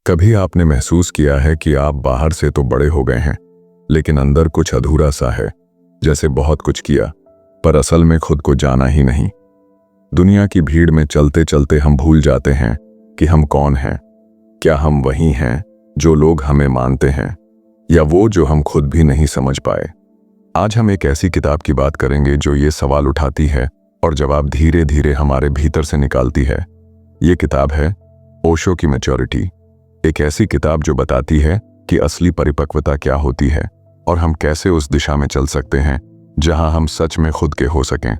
कभी आपने महसूस किया है कि आप बाहर से तो बड़े हो गए हैं, लेकिन अंदर कुछ अधूरा सा है, जैसे बहुत कुछ किया पर असल में खुद को जाना ही नहीं। दुनिया की भीड़ में चलते चलते हम भूल जाते हैं कि हम कौन हैं। क्या हम वही हैं जो लोग हमें मानते हैं, या वो जो हम खुद भी नहीं समझ पाए? आज हम एक ऐसी किताब की बात करेंगे जो ये सवाल उठाती है और जवाब धीरे धीरे हमारे भीतर से निकालती है। ये किताब है ओशो की मैच्योरिटी। एक ऐसी किताब जो बताती है कि असली परिपक्वता क्या होती है और हम कैसे उस दिशा में चल सकते हैं जहां हम सच में खुद के हो सकें।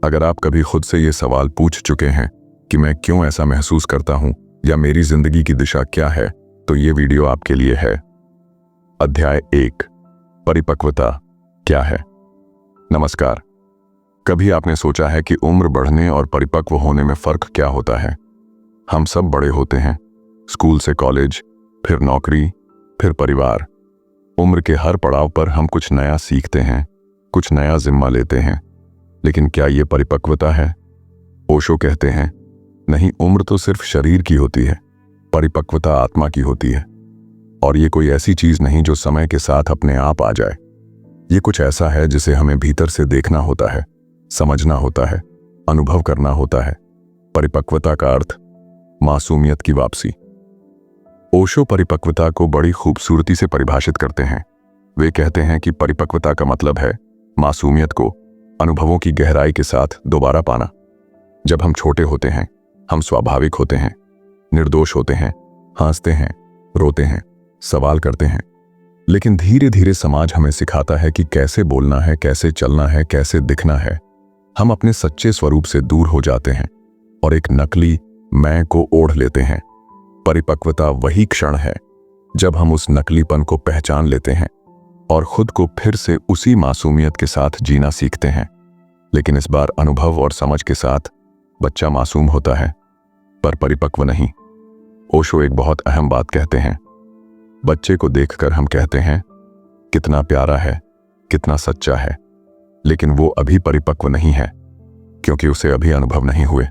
अगर आप कभी खुद से ये सवाल पूछ चुके हैं कि मैं क्यों ऐसा महसूस करता हूं या मेरी जिंदगी की दिशा क्या है, तो ये वीडियो आपके लिए है। अध्याय 1, परिपक्वता क्या है। नमस्कार। कभी आपने सोचा है कि उम्र बढ़ने और परिपक्व होने में फर्क क्या होता है? हम सब बड़े होते हैं, स्कूल से कॉलेज, फिर नौकरी, फिर परिवार। उम्र के हर पड़ाव पर हम कुछ नया सीखते हैं, कुछ नया जिम्मा लेते हैं। लेकिन क्या ये परिपक्वता है? ओशो कहते हैं, नहीं, उम्र तो सिर्फ शरीर की होती है, परिपक्वता आत्मा की होती है। और ये कोई ऐसी चीज नहीं जो समय के साथ अपने आप आ जाए। ये कुछ ऐसा है जिसे हमें भीतर से देखना होता है, समझना होता है, अनुभव करना होता है। परिपक्वता का अर्थ मासूमियत की वापसी। ओशो परिपक्वता को बड़ी खूबसूरती से परिभाषित करते हैं। वे कहते हैं कि परिपक्वता का मतलब है मासूमियत को अनुभवों की गहराई के साथ दोबारा पाना। जब हम छोटे होते हैं, हम स्वाभाविक होते हैं, निर्दोष होते हैं, हंसते हैं, रोते हैं, सवाल करते हैं। लेकिन धीरे धीरे समाज हमें सिखाता है कि कैसे बोलना है, कैसे चलना है, कैसे दिखना है। हम अपने सच्चे स्वरूप से दूर हो जाते हैं और एक नकली मैं को ओढ़ लेते हैं। परिपक्वता वही क्षण है जब हम उस नकलीपन को पहचान लेते हैं और खुद को फिर से उसी मासूमियत के साथ जीना सीखते हैं। लेकिन इस बार अनुभव और समझ के साथ। बच्चा मासूम होता है पर परिपक्व नहीं। ओशो एक बहुत अहम बात कहते हैं। बच्चे को देखकर हम कहते हैं कितना प्यारा है, कितना सच्चा है, लेकिन वो अभी परिपक्व नहीं है, क्योंकि उसे अभी अनुभव नहीं हुए।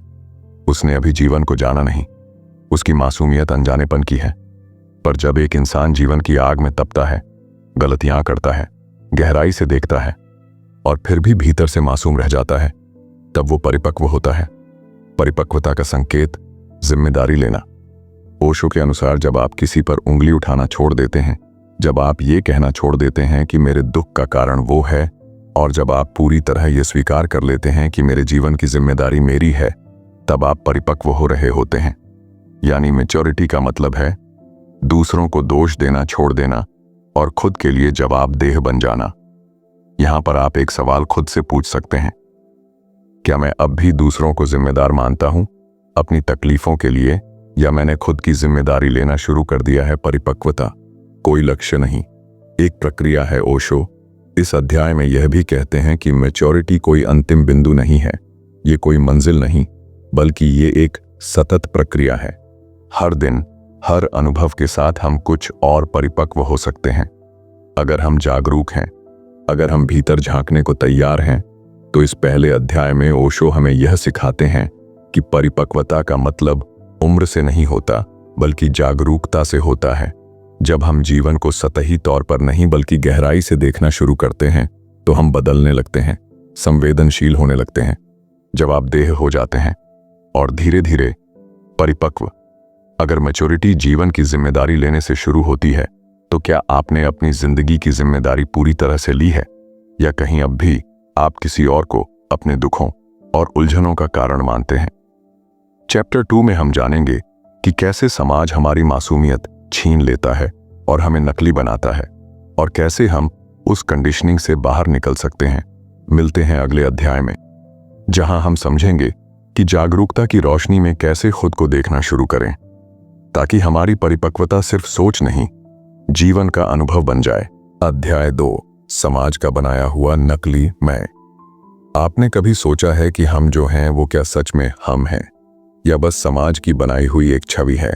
उसने अभी जीवन को जाना नहीं। उसकी मासूमियत अनजानेपन की है। पर जब एक इंसान जीवन की आग में तपता है, गलतियां करता है, गहराई से देखता है और फिर भी भीतर से मासूम रह जाता है, तब वो परिपक्व होता है। परिपक्वता का संकेत जिम्मेदारी लेना। ओशो के अनुसार जब आप किसी पर उंगली उठाना छोड़ देते हैं, जब आप ये कहना छोड़ देते हैं कि मेरे दुख का कारण वो है, और जब आप पूरी तरह ये स्वीकार कर लेते हैं कि मेरे जीवन की जिम्मेदारी मेरी है, तब आप परिपक्व हो रहे होते हैं। यानी मैच्योरिटी का मतलब है दूसरों को दोष देना छोड़ देना और खुद के लिए जवाबदेह बन जाना। यहां पर आप एक सवाल खुद से पूछ सकते हैं, क्या मैं अब भी दूसरों को जिम्मेदार मानता हूं अपनी तकलीफों के लिए, या मैंने खुद की जिम्मेदारी लेना शुरू कर दिया है? परिपक्वता कोई लक्ष्य नहीं, एक प्रक्रिया है। ओशो इस अध्याय में यह भी कहते हैं कि मैच्योरिटी कोई अंतिम बिंदु नहीं है, ये कोई मंजिल नहीं, बल्कि ये एक सतत प्रक्रिया है। हर दिन, हर अनुभव के साथ हम कुछ और परिपक्व हो सकते हैं। अगर हम जागरूक हैं, अगर हम भीतर झांकने को तैयार हैं, तो इस पहले अध्याय में ओशो हमें यह सिखाते हैं कि परिपक्वता का मतलब उम्र से नहीं होता, बल्कि जागरूकता से होता है। जब हम जीवन को सतही तौर पर नहीं बल्कि गहराई से देखना शुरू करते हैं, तो हम बदलने लगते हैं, संवेदनशील होने लगते हैं, जवाबदेह हो जाते हैं और धीरे धीरे परिपक्व। अगर मैच्योरिटी जीवन की जिम्मेदारी लेने से शुरू होती है, तो क्या आपने अपनी जिंदगी की जिम्मेदारी पूरी तरह से ली है, या कहीं अब भी आप किसी और को अपने दुखों और उलझनों का कारण मानते हैं? चैप्टर 2 में हम जानेंगे कि कैसे समाज हमारी मासूमियत छीन लेता है और हमें नकली बनाता है, और कैसे हम उस कंडीशनिंग से बाहर निकल सकते हैं। मिलते हैं अगले अध्याय में, जहां हम समझेंगे कि जागरूकता की रोशनी में कैसे खुद को देखना शुरू करें, ताकि हमारी परिपक्वता सिर्फ सोच नहीं, जीवन का अनुभव बन जाए। अध्याय 2, समाज का बनाया हुआ नकली मैं। आपने कभी सोचा है कि हम जो हैं वो क्या सच में हम हैं, या बस समाज की बनाई हुई एक छवि है?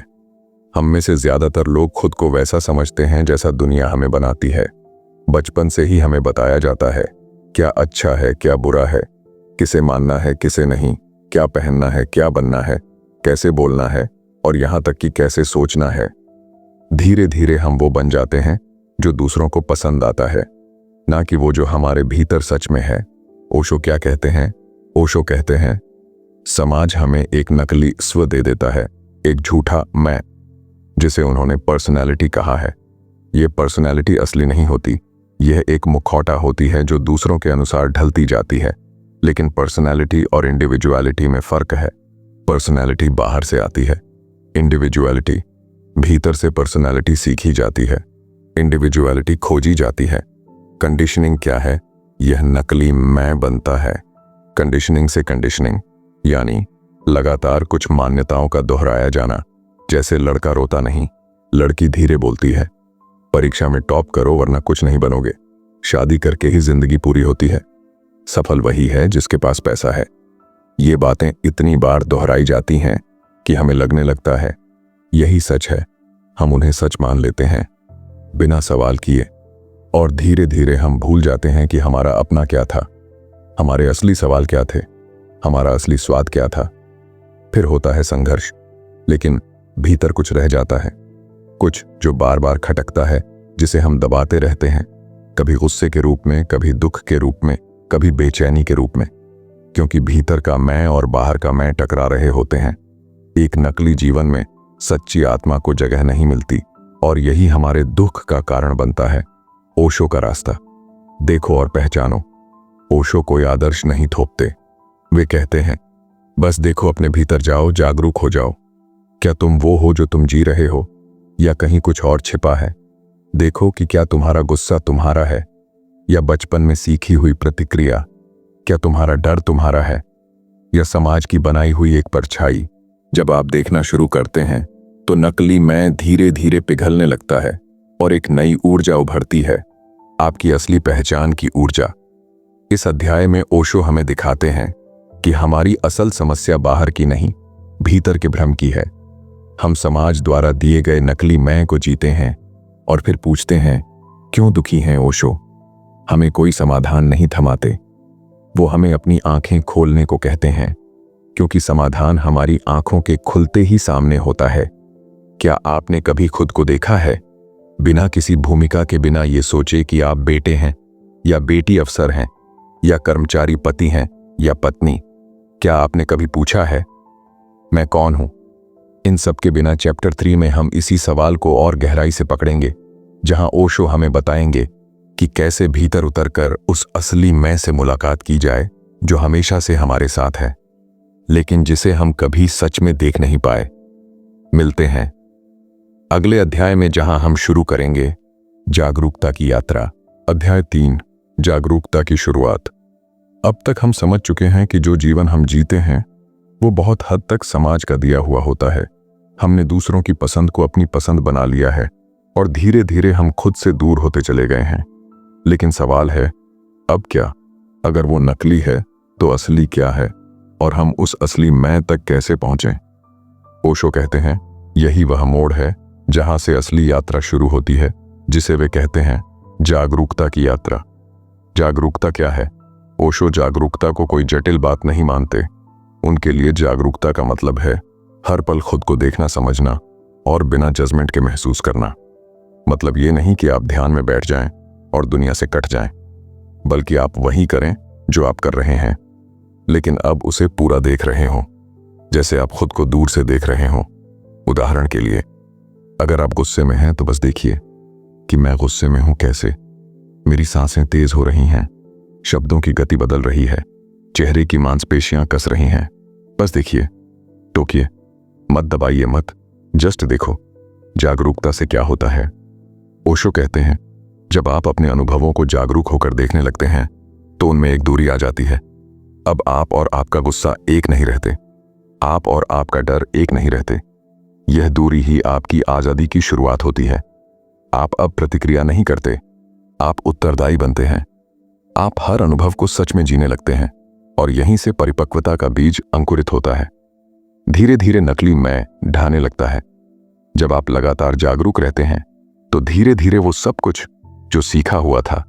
हम में से ज्यादातर लोग खुद को वैसा समझते हैं जैसा दुनिया हमें बनाती है। बचपन से ही हमें बताया जाता है क्या अच्छा है, क्या बुरा है, किसे मानना है, किसे नहीं, क्या पहनना है, क्या बनना है, कैसे बोलना है, और यहाँ तक कि कैसे सोचना है। धीरे धीरे हम वो बन जाते हैं जो दूसरों को पसंद आता है, ना कि वो जो हमारे भीतर सच में है। ओशो क्या कहते हैं? ओशो कहते हैं, समाज हमें एक नकली स्व दे देता है, एक झूठा मैं, जिसे उन्होंने पर्सनैलिटी कहा है। ये पर्सनैलिटी असली नहीं होती, यह एक मुखौटा होती है जो दूसरों के अनुसार ढलती जाती है। लेकिन पर्सनैलिटी और इंडिविजुअलिटी में फर्क है। पर्सनैलिटी बाहर से आती है, इंडिविजुअलिटी भीतर से। पर्सनैलिटी सीखी जाती है, इंडिविजुअलिटी खोजी जाती है। कंडीशनिंग क्या है? यह नकली मैं बनता है। कंडीशनिंग से कंडीशनिंग यानी लगातार कुछ मान्यताओं का दोहराया जाना। जैसे लड़का रोता नहीं, लड़की धीरे बोलती है, परीक्षा में टॉप करो वरना कुछ नहीं बनोगे, शादी करके ही जिंदगी पूरी होती है, सफल वही है जिसके पास पैसा है। ये बातें इतनी बार दोहराई जाती हैं कि हमें लगने लगता है यही सच है। हम उन्हें सच मान लेते हैं बिना सवाल किए, और धीरे धीरे हम भूल जाते हैं कि हमारा अपना क्या था, हमारे असली सवाल क्या थे, हमारा असली स्वाद क्या था। फिर होता है संघर्ष, लेकिन भीतर कुछ रह जाता है, कुछ जो बार बार खटकता है, जिसे हम दबाते रहते हैं, कभी गुस्से के रूप में, कभी दुख के रूप में, कभी बेचैनी के रूप में, क्योंकि भीतर का मैं और बाहर का मैं टकरा रहे होते हैं। एक नकली जीवन में सच्ची आत्मा को जगह नहीं मिलती, और यही हमारे दुख का कारण बनता है। ओशो का रास्ता देखो और पहचानो। ओशो कोई आदर्श नहीं थोपते, वे कहते हैं बस देखो, अपने भीतर जाओ, जागरूक हो जाओ। क्या तुम वो हो जो तुम जी रहे हो, या कहीं कुछ और छिपा है? देखो कि क्या तुम्हारा गुस्सा तुम्हारा है, या बचपन में सीखी हुई प्रतिक्रिया? क्या तुम्हारा डर तुम्हारा है, या समाज की बनाई हुई एक परछाई? जब आप देखना शुरू करते हैं तो नकली मैं धीरे धीरे पिघलने लगता है और एक नई ऊर्जा उभरती है, आपकी असली पहचान की ऊर्जा। इस अध्याय में ओशो हमें दिखाते हैं कि हमारी असल समस्या बाहर की नहीं, भीतर के भ्रम की है। हम समाज द्वारा दिए गए नकली मैं को जीते हैं और फिर पूछते हैं क्यों दुखी हैं ओशो? हमें कोई समाधान नहीं थमाते, वो हमें अपनी आंखें खोलने को कहते हैं, क्योंकि समाधान हमारी आंखों के खुलते ही सामने होता है। क्या आपने कभी खुद को देखा है बिना किसी भूमिका के, बिना ये सोचे कि आप बेटे हैं या बेटी, अफसर हैं या कर्मचारी, पति हैं या पत्नी? क्या आपने कभी पूछा है मैं कौन हूं? इन सब के बिना चैप्टर 3 में हम इसी सवाल को और गहराई से पकड़ेंगे, जहां ओशो हमें बताएंगे कि कैसे भीतर उतरकर उस असली मैं से मुलाकात की जाए जो हमेशा से हमारे साथ है, लेकिन जिसे हम कभी सच में देख नहीं पाए। मिलते हैं अगले अध्याय में, जहां हम शुरू करेंगे जागरूकता की यात्रा। अध्याय 3, जागरूकता की शुरुआत। अब तक हम समझ चुके हैं कि जो जीवन हम जीते हैं वो बहुत हद तक समाज का दिया हुआ होता है। हमने दूसरों की पसंद को अपनी पसंद बना लिया है और धीरे धीरे हम खुद से दूर होते चले गए हैं। लेकिन सवाल है, अब क्या? अगर वो नकली है तो असली क्या है, और हम उस असली मैं तक कैसे पहुंचें? ओशो कहते हैं यही वह मोड़ है जहां से असली यात्रा शुरू होती है, जिसे वे कहते हैं जागरूकता की यात्रा। जागरूकता क्या है? ओशो जागरूकता को कोई जटिल बात नहीं मानते। उनके लिए जागरूकता का मतलब है हर पल खुद को देखना, समझना और बिना जजमेंट के महसूस करना। मतलब ये नहीं कि आप ध्यान में बैठ जाएं और दुनिया से कट जाएं, बल्कि आप वही करें जो आप कर रहे हैं, लेकिन अब उसे पूरा देख रहे हो, जैसे आप खुद को दूर से देख रहे हो। उदाहरण के लिए, अगर आप गुस्से में हैं तो बस देखिए कि मैं गुस्से में हूं कैसे। मेरी सांसें तेज हो रही हैं, शब्दों की गति बदल रही है, चेहरे की मांसपेशियां कस रही हैं। बस देखिए, टोकिए मत, दबाइए मत, जस्ट देखो। जागरूकता से क्या होता है? ओशो कहते हैं जब आप अपने अनुभवों को जागरूक होकर देखने लगते हैं तो उनमें एक दूरी आ जाती है। अब आप और आपका गुस्सा एक नहीं रहते, आप और आपका डर एक नहीं रहते। यह दूरी ही आपकी आजादी की शुरुआत होती है। आप अब प्रतिक्रिया नहीं करते, आप उत्तरदायी बनते हैं। आप हर अनुभव को सच में जीने लगते हैं, और यहीं से परिपक्वता का बीज अंकुरित होता है। धीरे धीरे नकली मैं ढाने लगता है। जब आप लगातार जागरूक रहते हैं तो धीरे धीरे वो सब कुछ जो सीखा हुआ था,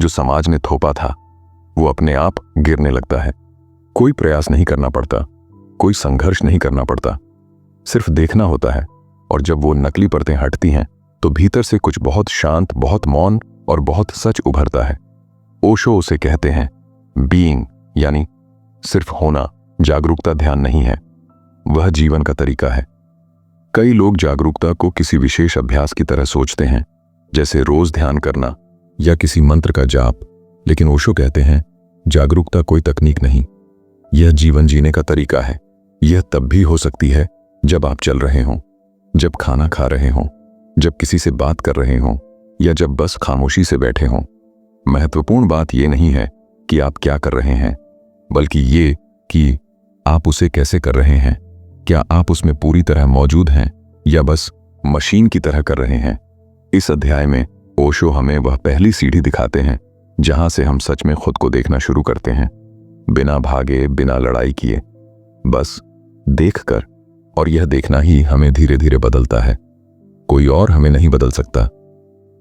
जो समाज ने थोपा था, वो अपने आप गिरने लगता है। कोई प्रयास नहीं करना पड़ता, कोई संघर्ष नहीं करना पड़ता, सिर्फ देखना होता है। और जब वो नकली परतें हटती हैं तो भीतर से कुछ बहुत शांत, बहुत मौन और बहुत सच उभरता है। ओशो उसे कहते हैं बीइंग, यानी सिर्फ होना। जागरूकता ध्यान नहीं है, वह जीवन का तरीका है। कई लोग जागरूकता को किसी विशेष अभ्यास की तरह सोचते हैं, जैसे रोज ध्यान करना या किसी मंत्र का जाप, लेकिन ओशो कहते हैं जागरूकता कोई तकनीक नहीं, यह जीवन जीने का तरीका है। यह तब भी हो सकती है जब आप चल रहे हों, जब खाना खा रहे हों, जब किसी से बात कर रहे हों या जब बस खामोशी से बैठे हों। महत्वपूर्ण बात यह नहीं है कि आप क्या कर रहे हैं, बल्कि ये कि आप उसे कैसे कर रहे हैं। क्या आप उसमें पूरी तरह मौजूद हैं या बस मशीन की तरह कर रहे हैं। इस अध्याय में ओशो हमें वह पहली सीढ़ी दिखाते हैं जहां से हम सच में खुद को देखना शुरू करते हैं, बिना भागे, बिना लड़ाई किए, बस देखकर। और यह देखना ही हमें धीरे धीरे बदलता है। कोई और हमें नहीं बदल सकता,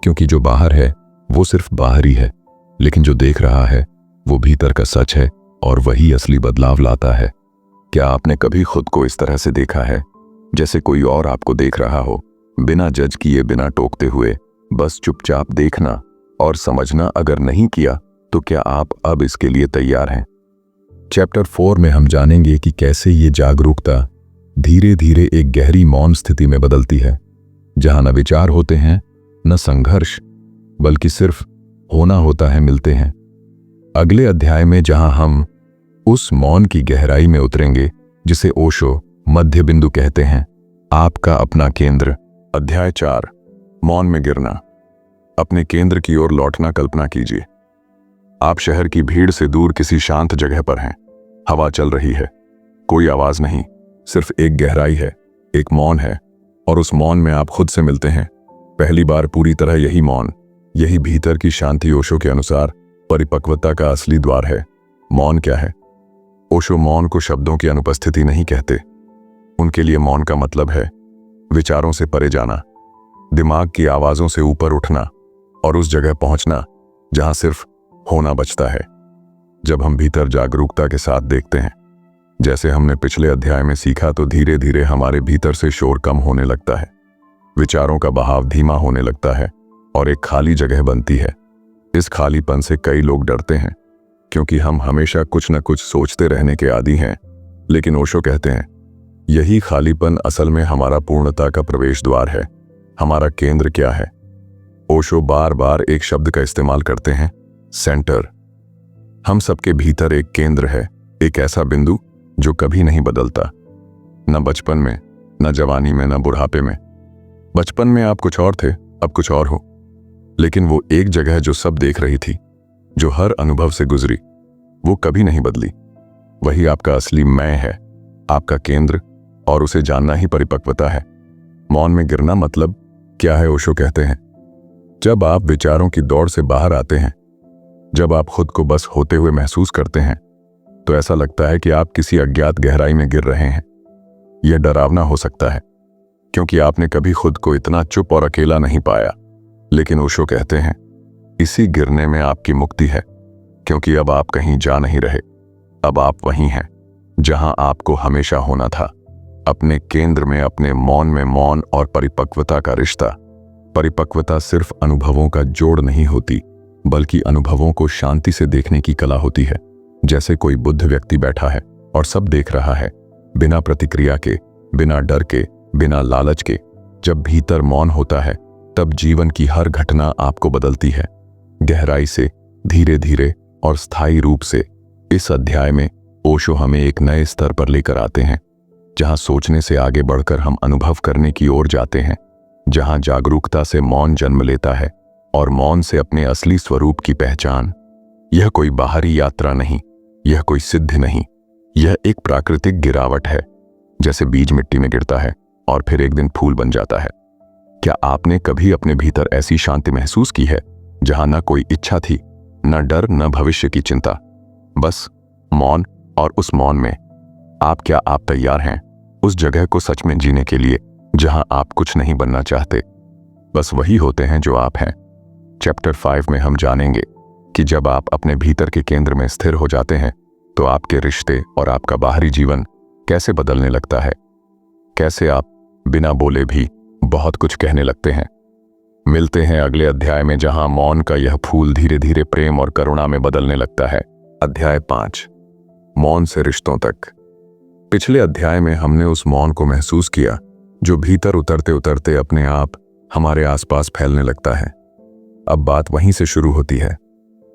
क्योंकि जो बाहर है वो सिर्फ बाहरी है, लेकिन जो देख रहा है वो भीतर का सच है और वही असली बदलाव लाता है। क्या आपने कभी खुद को इस तरह से देखा है जैसे कोई और आपको देख रहा हो, बिना जज किए, बिना टोकते हुए, बस चुपचाप देखना और समझना। अगर नहीं किया तो क्या आप अब इसके लिए तैयार हैं? चैप्टर 4 में हम जानेंगे कि कैसे ये जागरूकता धीरे धीरे एक गहरी मौन स्थिति में बदलती है, जहां न विचार होते हैं, न संघर्ष, बल्कि सिर्फ होना होता है, मिलते हैं। अगले अध्याय में जहां हम उस मौन की गहराई में उतरेंगे जिसे ओशो मध्य बिंदु कहते हैं, आपका अपना केंद्र। अध्याय 4, मौन में गिरना। अपने केंद्र की ओर लौटना। कल्पना कीजिए आप शहर की भीड़ से दूर किसी शांत जगह पर हैं। हवा चल रही है, कोई आवाज नहीं, सिर्फ एक गहराई है, एक मौन है, और उस मौन में आप खुद से मिलते हैं। पहली बार पूरी तरह यही मौन, यही भीतर की शांति ओशो के अनुसार परिपक्वता का असली द्वार है। मौन क्या है? ओशो मौन को शब्दों की अनुपस्थिति नहीं कहते। उनके लिए मौन का मतलब है विचारों से परे जाना, दिमाग की आवाजों से ऊपर उठना और उस जगह पहुंचना जहां सिर्फ होना बचता है। जब हम भीतर जागरूकता के साथ देखते हैं, जैसे हमने पिछले अध्याय में सीखा, तो धीरे धीरे हमारे भीतर से शोर कम होने लगता है, विचारों का बहाव धीमा होने लगता है और एक खाली जगह बनती है। इस खालीपन से कई लोग डरते हैं, क्योंकि हम हमेशा कुछ न कुछ सोचते रहने के आदी हैं। लेकिन ओशो कहते हैं यही खालीपन असल में हमारा पूर्णता का प्रवेश द्वार है। हमारा केंद्र क्या है? ओशो बार बार एक शब्द का इस्तेमाल करते हैं, सेंटर। हम सबके भीतर एक केंद्र है, एक ऐसा बिंदु जो कभी नहीं बदलता, न बचपन में, न जवानी में, न बुढ़ापे में। बचपन में आप कुछ और थे, अब कुछ और हो, लेकिन वो एक जगह जो सब देख रही थी, जो हर अनुभव से गुजरी, वो कभी नहीं बदली। वही आपका असली मैं है, आपका केंद्र, और उसे जानना ही परिपक्वता है। मौन में गिरना मतलब क्या है? ओशो कहते हैं जब आप विचारों की दौड़ से बाहर आते हैं, जब आप खुद को बस होते हुए महसूस करते हैं, तो ऐसा लगता है कि आप किसी अज्ञात गहराई में गिर रहे हैं। यह डरावना हो सकता है, क्योंकि आपने कभी खुद को इतना चुप और अकेला नहीं पाया। लेकिन ओशो कहते हैं इसी गिरने में आपकी मुक्ति है, क्योंकि अब आप कहीं जा नहीं रहे, अब आप वहीं हैं जहां आपको हमेशा होना था, अपने केंद्र में, अपने मौन में। मौन और परिपक्वता का रिश्ता। परिपक्वता सिर्फ अनुभवों का जोड़ नहीं होती, बल्कि अनुभवों को शांति से देखने की कला होती है। जैसे कोई बुद्ध व्यक्ति बैठा है और सब देख रहा है, बिना प्रतिक्रिया के, बिना डर के, बिना लालच के। जब भीतर मौन होता है, तब जीवन की हर घटना आपको बदलती है, गहराई से, धीरे धीरे और स्थायी रूप से। इस अध्याय में ओशो हमें एक नए स्तर पर लेकर आते हैं, जहां सोचने से आगे बढ़कर हम अनुभव करने की ओर जाते हैं, जहां जागरूकता से मौन जन्म लेता है और मौन से अपने असली स्वरूप की पहचान। यह कोई बाहरी यात्रा नहीं, यह कोई सिद्धि नहीं, यह एक प्राकृतिक गिरावट है, जैसे बीज मिट्टी में गिरता है और फिर एक दिन फूल बन जाता है। क्या आपने कभी अपने भीतर ऐसी शांति महसूस की है जहां न कोई इच्छा थी, न डर, न भविष्य की चिंता, बस मौन? और उस मौन में क्या आप तैयार हैं उस जगह को सच में जीने के लिए जहां आप कुछ नहीं बनना चाहते, बस वही होते हैं जो आप हैं? चैप्टर 5 में हम जानेंगे कि जब आप अपने भीतर के केंद्र में स्थिर हो जाते हैं, तो आपके रिश्ते और आपका बाहरी जीवन कैसे बदलने लगता है, कैसे आप बिना बोले भी बहुत कुछ कहने लगते हैं, मिलते हैं अगले अध्याय में, जहां मौन का यह फूल धीरे धीरे प्रेम और करुणा में बदलने लगता है। अध्याय 5, मौन से रिश्तों तक। पिछले अध्याय में हमने उस मौन को महसूस किया जो भीतर उतरते उतरते अपने आप हमारे आसपास फैलने लगता है। अब बात वहीं से शुरू होती है।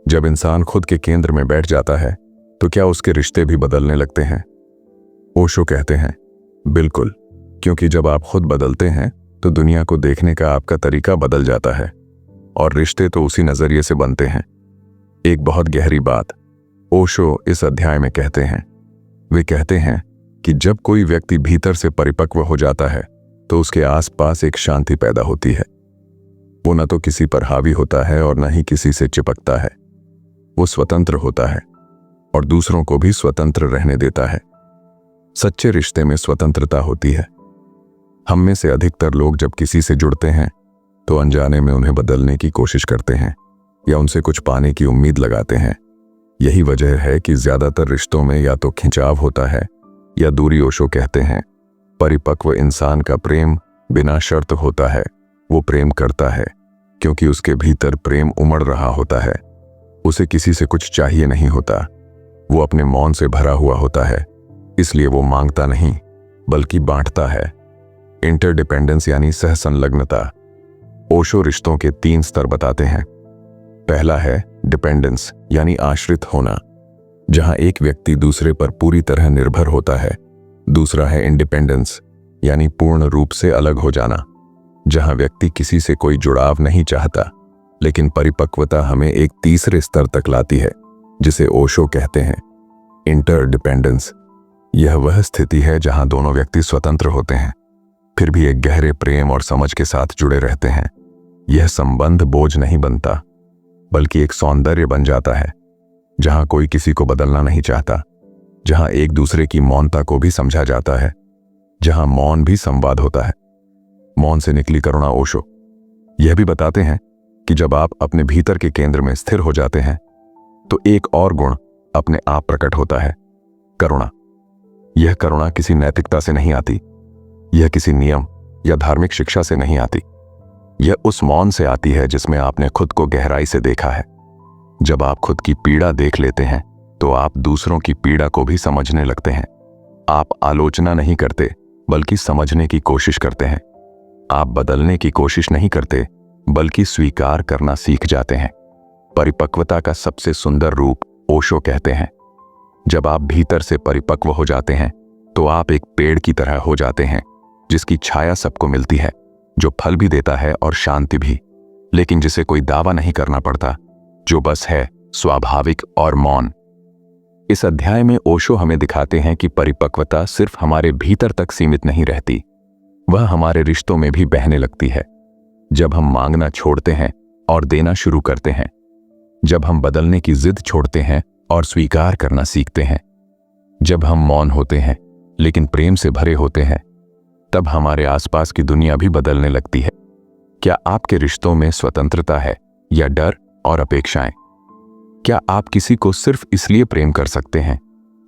जब इंसान खुद के केंद्र में बैठ जाता है तो क्या उसके रिश्ते भी बदलने लगते हैं? ओशो कहते हैं, बिल्कुल, क्योंकि जब आप खुद बदलते हैं तो दुनिया को देखने का आपका तरीका बदल जाता है और रिश्ते तो उसी नजरिए से बनते हैं। एक बहुत गहरी बात ओशो इस अध्याय में कहते हैं। वे कहते हैं कि जब कोई व्यक्ति भीतर से परिपक्व हो जाता है तो उसके आसपास एक शांति पैदा होती है। वो न तो किसी पर हावी होता है और न ही किसी से चिपकता है। वो स्वतंत्र होता है और दूसरों को भी स्वतंत्र रहने देता है। सच्चे रिश्ते में स्वतंत्रता होती है। हम में से अधिकतर लोग जब किसी से जुड़ते हैं तो अनजाने में उन्हें बदलने की कोशिश करते हैं या उनसे कुछ पाने की उम्मीद लगाते हैं। यही वजह है कि ज्यादातर रिश्तों में या तो खिंचाव होता है या दूरी। ओशो कहते हैं, परिपक्व इंसान का प्रेम बिना शर्त होता है। वो प्रेम करता है क्योंकि उसके भीतर प्रेम उमड़ रहा होता है। उसे किसी से कुछ चाहिए नहीं होता। वो अपने मौन से भरा हुआ होता है, इसलिए वो मांगता नहीं बल्कि बांटता है। इंटरडिपेंडेंस यानी सहसंलग्नता। ओशो रिश्तों के 3 स्तर बताते हैं। पहला है डिपेंडेंस यानी आश्रित होना, जहां एक व्यक्ति दूसरे पर पूरी तरह निर्भर होता है। दूसरा है इंडिपेंडेंस यानी पूर्ण रूप से अलग हो जाना, जहां व्यक्ति किसी से कोई जुड़ाव नहीं चाहता। लेकिन परिपक्वता हमें एक तीसरे स्तर तक लाती है, जिसे ओशो कहते हैं इंटरडिपेंडेंस। यह वह स्थिति है जहां दोनों व्यक्ति स्वतंत्र होते हैं, फिर भी एक गहरे प्रेम और समझ के साथ जुड़े रहते हैं। यह संबंध बोझ नहीं बनता, बल्कि एक सौंदर्य बन जाता है, जहां कोई किसी को बदलना नहीं चाहता, जहां एक दूसरे की मौनता को भी समझा जाता है, जहां मौन भी संवाद होता है। मौन से निकली करुणा। ओशो यह भी बताते हैं कि जब आप अपने भीतर के केंद्र में स्थिर हो जाते हैं तो एक और गुण अपने आप प्रकट होता है, करुणा। यह करुणा किसी नैतिकता से नहीं आती, यह किसी नियम या धार्मिक शिक्षा से नहीं आती। यह उस मौन से आती है जिसमें आपने खुद को गहराई से देखा है। जब आप खुद की पीड़ा देख लेते हैं तो आप दूसरों की पीड़ा को भी समझने लगते हैं। आप आलोचना नहीं करते बल्कि समझने की कोशिश करते हैं। आप बदलने की कोशिश नहीं करते बल्कि स्वीकार करना सीख जाते हैं। परिपक्वता का सबसे सुंदर रूप ओशो कहते हैं, जब आप भीतर से परिपक्व हो जाते हैं तो आप एक पेड़ की तरह हो जाते हैं जिसकी छाया सबको मिलती है, जो फल भी देता है और शांति भी, लेकिन जिसे कोई दावा नहीं करना पड़ता, जो बस है स्वाभाविक और मौन। इस अध्याय में ओशो हमें दिखाते हैं कि परिपक्वता सिर्फ हमारे भीतर तक सीमित नहीं रहती, वह हमारे रिश्तों में भी बहने लगती है। जब हम मांगना छोड़ते हैं और देना शुरू करते हैं, जब हम बदलने की जिद छोड़ते हैं और स्वीकार करना सीखते हैं, जब हम मौन होते हैं लेकिन प्रेम से भरे होते हैं, तब हमारे आसपास की दुनिया भी बदलने लगती है। क्या आपके रिश्तों में स्वतंत्रता है या डर और अपेक्षाएं? क्या आप किसी को सिर्फ इसलिए प्रेम कर सकते हैं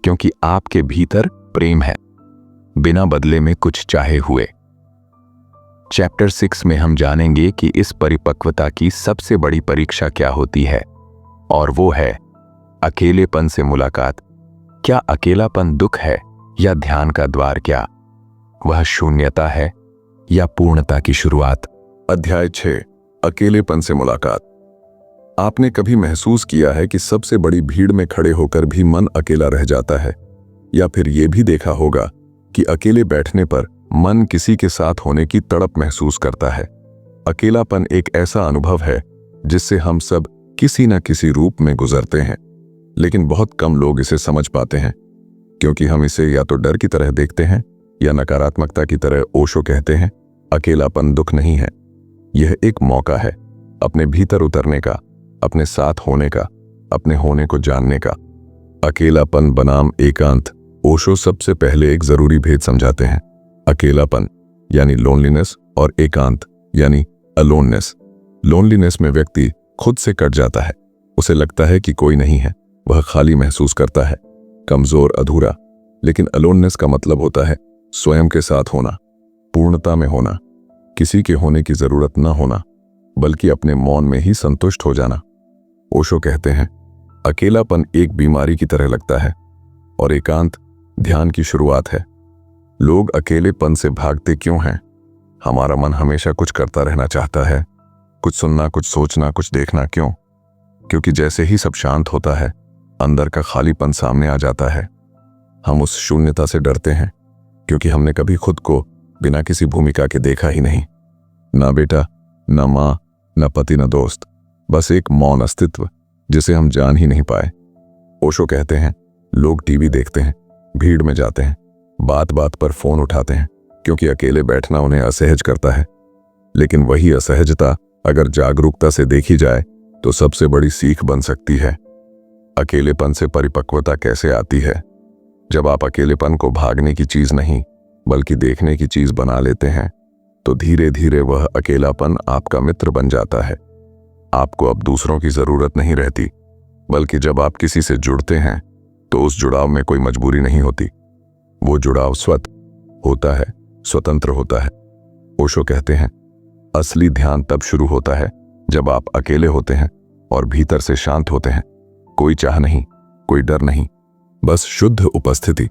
क्योंकि आपके भीतर प्रेम है, बिना बदले में कुछ चाहे हुए? चैप्टर 6 में हम जानेंगे कि इस परिपक्वता की सबसे बड़ी परीक्षा क्या होती है, और वो है अकेलेपन से मुलाकात। क्या अकेलापन दुख है या ध्यान का द्वार? क्या वह शून्यता है या पूर्णता की शुरुआत? अध्याय 6, अकेलेपन से मुलाकात। आपने कभी महसूस किया है कि सबसे बड़ी भीड़ में खड़े होकर भी मन अकेला रह जाता है? या फिर यह भी देखा होगा कि अकेले बैठने पर मन किसी के साथ होने की तड़प महसूस करता है? अकेलापन एक ऐसा अनुभव है जिससे हम सब किसी न किसी रूप में गुजरते हैं, लेकिन बहुत कम लोग इसे समझ पाते हैं, क्योंकि हम इसे या तो डर की तरह देखते हैं या नकारात्मकता की तरह। ओशो कहते हैं, अकेलापन दुख नहीं है, यह एक मौका है अपने भीतर उतरने का, अपने साथ होने का, अपने होने को जानने का। अकेलापन बनाम एकांत। ओशो सबसे पहले एक जरूरी भेद समझाते हैं। अकेलापन यानी लोनलीनेस और एकांत यानी अलोननेस। लोनलीनेस में व्यक्ति खुद से कट जाता है, उसे लगता है कि कोई नहीं है, वह खाली महसूस करता है, कमजोर, अधूरा। लेकिन अलोननेस का मतलब होता है स्वयं के साथ होना, पूर्णता में होना, किसी के होने की जरूरत न होना, बल्कि अपने मौन में ही संतुष्ट हो जाना। ओशो कहते हैं, अकेलापन एक बीमारी की तरह लगता है और एकांत ध्यान की शुरुआत है। लोग अकेलेपन से भागते क्यों हैं? हमारा मन हमेशा कुछ करता रहना चाहता है, कुछ सुनना, कुछ सोचना, कुछ देखना। क्यों? क्योंकि जैसे ही सब शांत होता है, अंदर का खालीपन सामने आ जाता है। हम उस शून्यता से डरते हैं क्योंकि हमने कभी खुद को बिना किसी भूमिका के देखा ही नहीं। ना बेटा, ना माँ, ना पति, ना दोस्त, बस एक मौन अस्तित्व जिसे हम जान ही नहीं पाए। ओशो कहते हैं, लोग टीवी देखते हैं, भीड़ में जाते हैं, बात बात पर फोन उठाते हैं क्योंकि अकेले बैठना उन्हें असहज करता है। लेकिन वही असहजता अगर जागरूकता से देखी जाए तो सबसे बड़ी सीख बन सकती है। अकेलेपन से परिपक्वता कैसे आती है? जब आप अकेलेपन को भागने की चीज नहीं बल्कि देखने की चीज बना लेते हैं तो धीरे धीरे वह अकेलापन आपका मित्र बन जाता है। आपको अब दूसरों की जरूरत नहीं रहती, बल्कि जब आप किसी से जुड़ते हैं तो उस जुड़ाव में कोई मजबूरी नहीं होती। वो जुड़ाव होता है, स्वतंत्र होता है। ओशो कहते हैं, असली ध्यान तब शुरू होता है जब आप अकेले होते हैं और भीतर से शांत होते हैं। कोई चाह नहीं, कोई डर नहीं, बस शुद्ध उपस्थिति।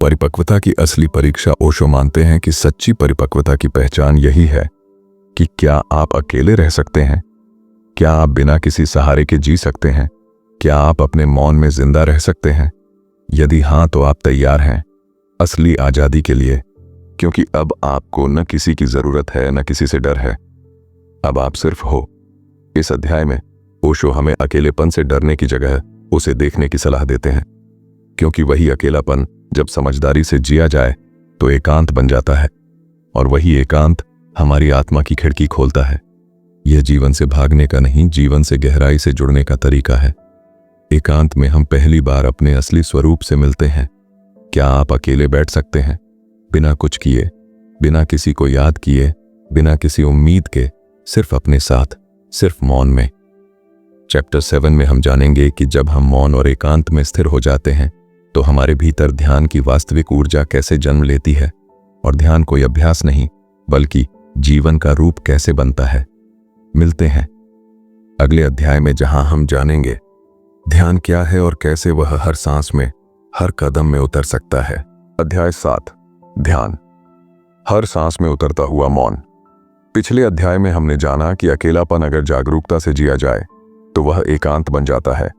परिपक्वता की असली परीक्षा ओशो मानते हैं कि सच्ची परिपक्वता की पहचान यही है कि क्या आप अकेले रह सकते हैं? क्या आप बिना किसी सहारे के जी सकते हैं? क्या आप अपने मौन में जिंदा रह सकते हैं? यदि हाँ, तो आप तैयार हैं असली आजादी के लिए, क्योंकि अब आपको न किसी की जरूरत है, न किसी से डर है। अब आप सिर्फ हो। इस अध्याय में ओशो हमें अकेलेपन से डरने की जगह उसे देखने की सलाह देते हैं, क्योंकि वही अकेलापन जब समझदारी से जिया जाए तो एकांत बन जाता है, और वही एकांत हमारी आत्मा की खिड़की खोलता है। यह जीवन से भागने का नहीं, जीवन से गहराई से जुड़ने का तरीका है। एकांत में हम पहली बार अपने असली स्वरूप से मिलते हैं। क्या आप अकेले बैठ सकते हैं, बिना कुछ किए, बिना किसी को याद किए, बिना किसी उम्मीद के, सिर्फ अपने साथ, सिर्फ मौन में? चैप्टर 7 में हम जानेंगे कि जब हम मौन और एकांत में स्थिर हो जाते हैं तो हमारे भीतर ध्यान की वास्तविक ऊर्जा कैसे जन्म लेती है, और ध्यान कोई अभ्यास नहीं बल्कि जीवन का रूप कैसे बनता है। मिलते हैं अगले अध्याय में, जहां हम जानेंगे ध्यान क्या है और कैसे वह हर सांस में, हर कदम में उतर सकता है। अध्याय 7, ध्यान, हर सांस में उतरता हुआ मौन। पिछले अध्याय में हमने जाना कि अकेलापन अगर जागरूकता से जिया जाए तो वह एकांत बन जाता है,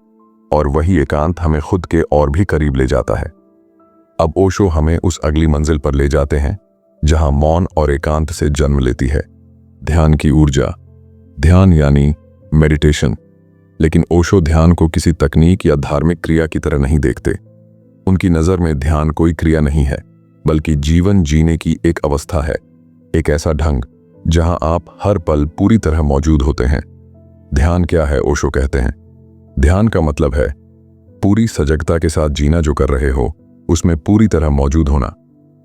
और वही एकांत हमें खुद के और भी करीब ले जाता है। अब ओशो हमें उस अगली मंजिल पर ले जाते हैं जहां मौन और एकांत से जन्म लेती है ध्यान की ऊर्जा। ध्यान यानी मेडिटेशन। लेकिन ओशो ध्यान को किसी तकनीक या धार्मिक क्रिया की तरह नहीं देखते। उनकी नजर में ध्यान कोई क्रिया नहीं है, बल्कि जीवन जीने की एक अवस्था है, एक ऐसा ढंग जहां आप हर पल पूरी तरह मौजूद होते हैं। ध्यान क्या है? ओशो कहते हैं, ध्यान का मतलब है पूरी सजगता के साथ जीना। जो कर रहे हो उसमें पूरी तरह मौजूद होना,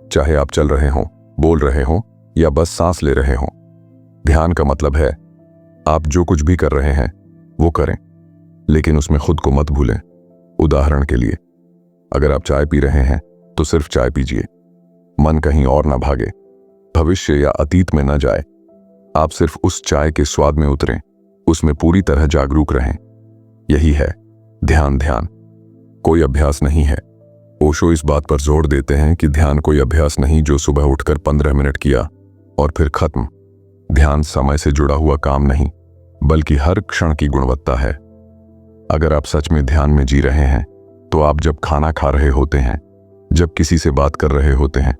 चाहे आप चल रहे हो, बोल रहे हो या बस सांस ले रहे हो। ध्यान का मतलब है आप जो कुछ भी कर रहे हैं वो करें, लेकिन उसमें खुद को मत भूलें। उदाहरण के लिए, अगर आप चाय पी रहे हैं तो सिर्फ चाय पीजिए, मन कहीं और ना भागे, भविष्य या अतीत में ना जाए। आप सिर्फ उस चाय के स्वाद में उतरें, उसमें पूरी तरह जागरूक रहें। यही है ध्यान। ध्यान कोई अभ्यास नहीं है। ओशो इस बात पर जोर देते हैं कि ध्यान कोई अभ्यास नहीं जो सुबह उठकर 15 मिनट किया और फिर खत्म। ध्यान समय से जुड़ा हुआ काम नहीं, बल्कि हर क्षण की गुणवत्ता है। अगर आप सच में ध्यान में जी रहे हैं तो आप जब खाना खा रहे होते हैं, जब किसी से बात कर रहे होते हैं,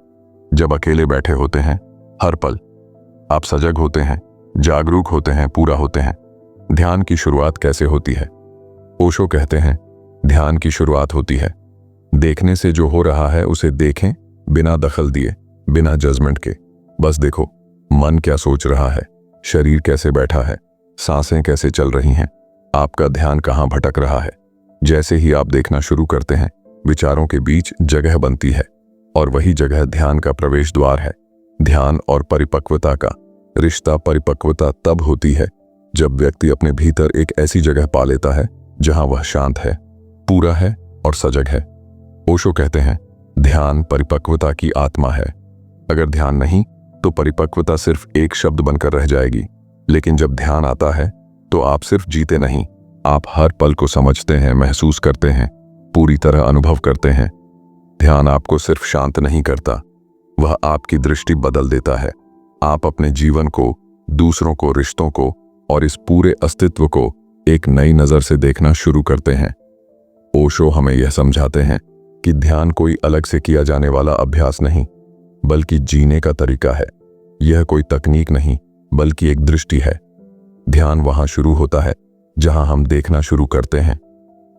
जब अकेले बैठे होते हैं, हर पल आप सजग होते हैं, जागरूक होते हैं, पूरा होते हैं। ध्यान की शुरुआत कैसे होती है? ओशो कहते हैं, ध्यान की शुरुआत होती है देखने से। जो हो रहा है उसे देखें, बिना दखल दिए, बिना जजमेंट के। बस देखो, मन क्या सोच रहा है, शरीर कैसे बैठा है, सांसें कैसे चल रही हैं, आपका ध्यान कहां भटक रहा है। जैसे ही आप देखना शुरू करते हैं, विचारों के बीच जगह बनती है, और वही जगह ध्यान का प्रवेश द्वार है। ध्यान और परिपक्वता का रिश्ता। परिपक्वता तब होती है जब व्यक्ति अपने भीतर एक ऐसी जगह पा लेता है जहां वह शांत है, पूरा है और सजग है। ओशो कहते हैं, ध्यान परिपक्वता की आत्मा है। अगर ध्यान नहीं तो परिपक्वता सिर्फ एक शब्द बनकर रह जाएगी। लेकिन जब ध्यान आता है तो आप सिर्फ जीते नहीं, आप हर पल को समझते हैं, महसूस करते हैं, पूरी तरह अनुभव करते हैं। ध्यान आपको सिर्फ शांत नहीं करता, वह आपकी दृष्टि बदल देता है। आप अपने जीवन को, दूसरों को, रिश्तों को और इस पूरे अस्तित्व को एक नई नजर से देखना शुरू करते हैं। ओशो हमें यह समझाते हैं कि ध्यान कोई अलग से किया जाने वाला अभ्यास नहीं, बल्कि जीने का तरीका है। यह कोई तकनीक नहीं, बल्कि एक दृष्टि है। ध्यान वहां शुरू होता है जहां हम देखना शुरू करते हैं,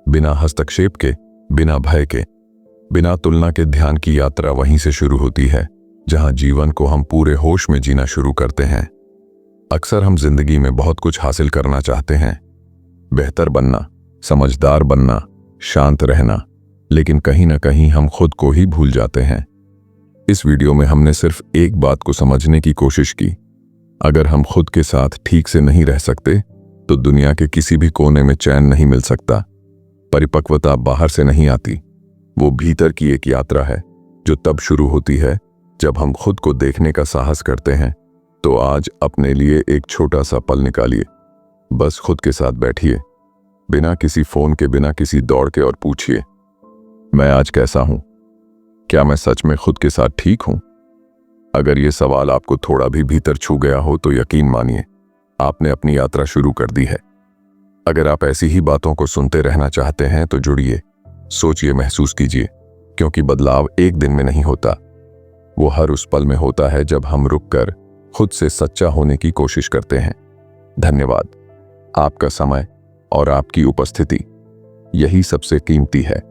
बिना हस्तक्षेप के, बिना भय के, बिना तुलना के। ध्यान की यात्रा वहीं से शुरू होती है जहां जीवन को हम पूरे होश में जीना शुरू करते हैं। अक्सर हम जिंदगी में बहुत कुछ हासिल करना चाहते हैं, बेहतर बनना, समझदार बनना, शांत रहना, लेकिन कहीं ना कहीं हम खुद को ही भूल जाते हैं। इस वीडियो में हमने सिर्फ एक बात को समझने की कोशिश की। अगर हम खुद के साथ ठीक से नहीं रह सकते तो दुनिया के किसी भी कोने में चैन नहीं मिल सकता। परिपक्वता बाहर से नहीं आती, वो भीतर की एक यात्रा है जो तब शुरू होती है जब हम खुद को देखने का साहस करते हैं। तो आज अपने लिए एक छोटा सा पल निकालिए, बस खुद के साथ बैठिए, बिना किसी फोन के, बिना किसी दौड़ के, और पूछिए, मैं आज कैसा हूं? क्या मैं सच में खुद के साथ ठीक हूं? अगर ये सवाल आपको थोड़ा भी भीतर छू गया हो तो यकीन मानिए, आपने अपनी यात्रा शुरू कर दी है। अगर आप ऐसी ही बातों को सुनते रहना चाहते हैं तो जुड़िए, सोचिए, महसूस कीजिए, क्योंकि बदलाव एक दिन में नहीं होता, वो हर उस पल में होता है जब हम रुककर खुद से सच्चा होने की कोशिश करते हैं। धन्यवाद। आपका समय और आपकी उपस्थिति यही सबसे कीमती है।